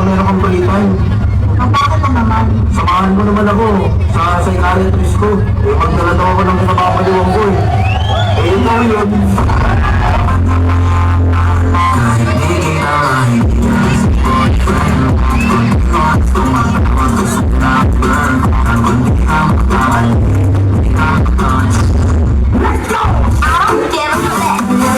Meron kang balitan. Bakit ka naman? Samahan mo naman ako sa psychiatrist ko. Magdala daw ako ng pinapapaliwang ko eh. Yun daw yun. Let's go! I don't give a fuck!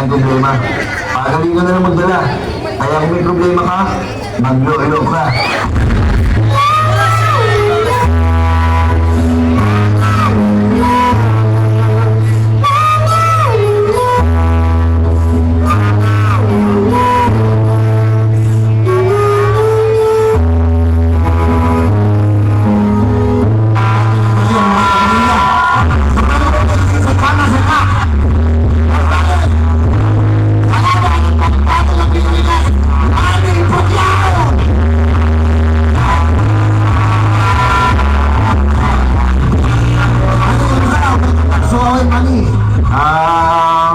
tayong problema. Pagaling ka na lang magdala. Kaya kung may problema ka, maglo-ilo ka.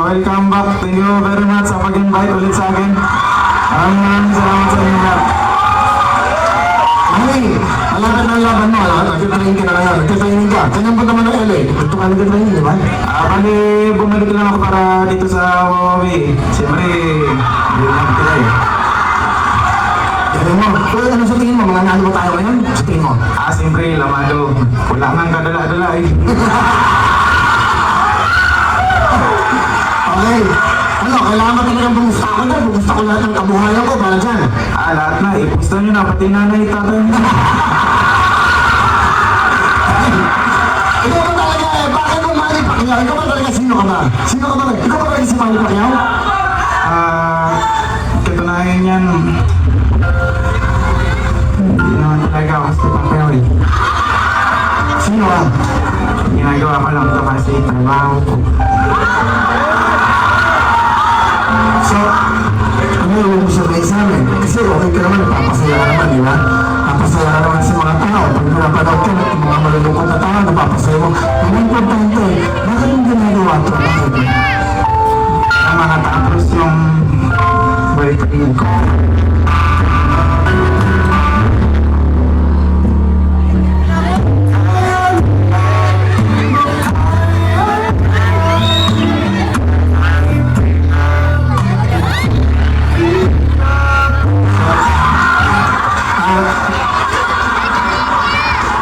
Welcome back. Thank you very much sa pag-invite ulit sa akin. Maraming salamat sa inyo lahat. Mami, alakan ng laban mo. Nagtitrain ka na ngayon. Nagtitraining ka. Saan po naman ng LA? Ito ka nagtitraining, di ba? Bali, bumalik lang ako para dito sa Huawei. Siyempre, hindi lang nagtitrain. Tignan mo. Pero ano sa tingin mo? Mga nalo ba tayo ngayon? Sa tingin mo? Siyempre, lamado. Wala nang kadala-dala eh. Okay. Ano, kailangan ba talagang bumusta ko na? Bumusta ko lahat ng kabuhayan ko para dyan. Lahat na. Ipusta nyo na. Pati nanay, tatay. Ikaw ba talaga eh? Bakit mo Manny Pacquiao? Ikaw ba talaga? Sino ka ba? Sino ka ba? Ikaw ba talaga si Manny Pacquiao? Katunayan yan. Hindi naman talaga ako si Pacquiao eh. Sino ka? Ginagawa ko lang ito kasi trabaho ko. So, ano yung sabihin sa amin? Kasi okay ka naman, napapasaya ka naman, di ba? Napapasaya ka naman sa mga tao. Pag napanood ka, mga malulungkot na tao, napapasaya mo. Ang importante, bakit yung ginagawa ito? Bakit? Ang mga tapos yung boyfriend ko.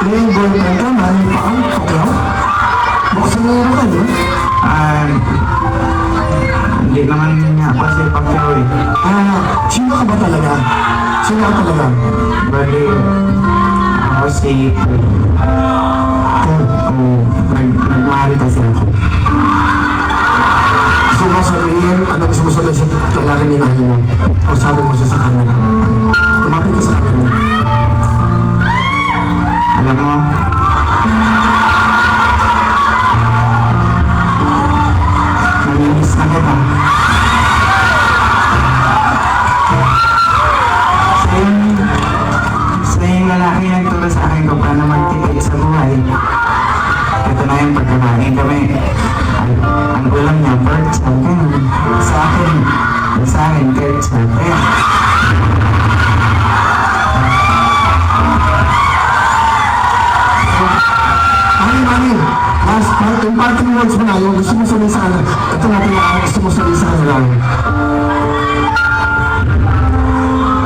May boyfriend ka, Manny Pacquiao? Buksan na yun ka, di ba? Hindi naman nga kasi Pacquiao eh. Sino ka ba talaga? Sino ka talaga? Bali, ako si nagmahal kasi ako. Gusto mo sabihin, ano gusto mo sabihin sa lalaki ni Manny mo? O sabi mo siya sa kanila? Kumapit ka sa kanila. Alam mo, namimiss na kita. Sa yung lalaki yung turo sa akin kung paano magtipid sa buhay. Ito na yung pagkakain kami. Ang ulam niya, pork chop. Sa akin, ketchup. Manny, last part, yung parting words mo na, yung gusto mo sabihin sa kanila. Ito na pinaka gusto mo sabihin sa kanila.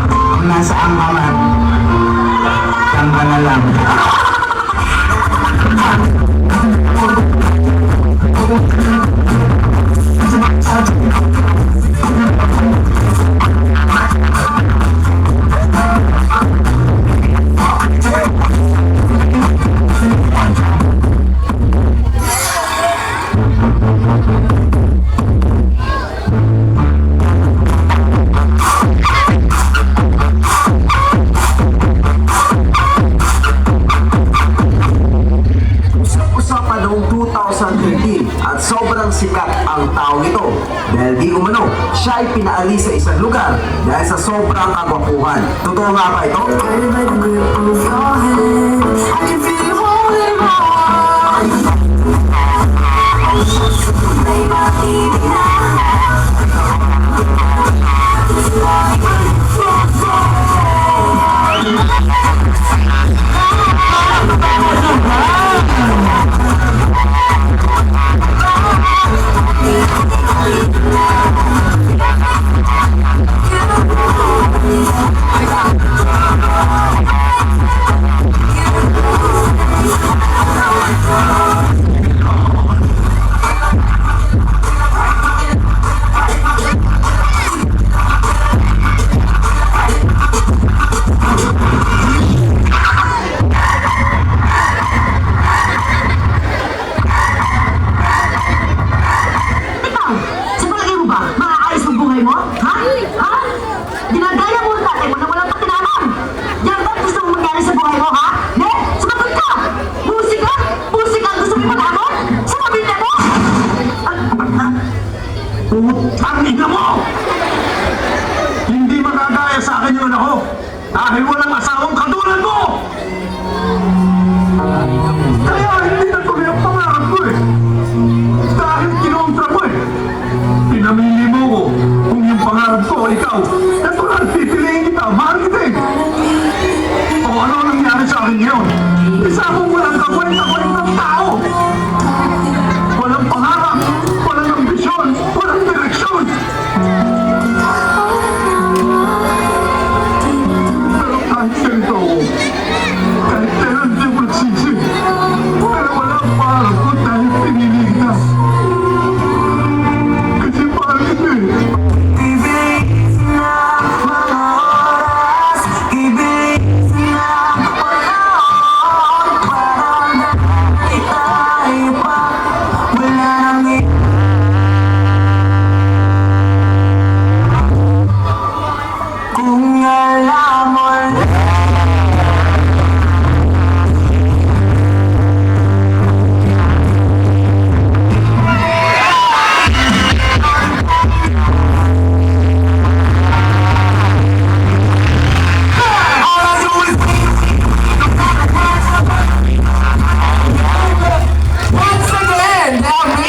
Kung nasaan ka man, yan ka na lang. Noong 2013 at sobrang sikat ang taong ito dahil di umano siya ay pinaalis sa isang lugar dahil sa sobrang kagwapuhan. Totoo nga ba ito? maligaya sa akin yung anak ko. Dahil walang asawang katulad mo!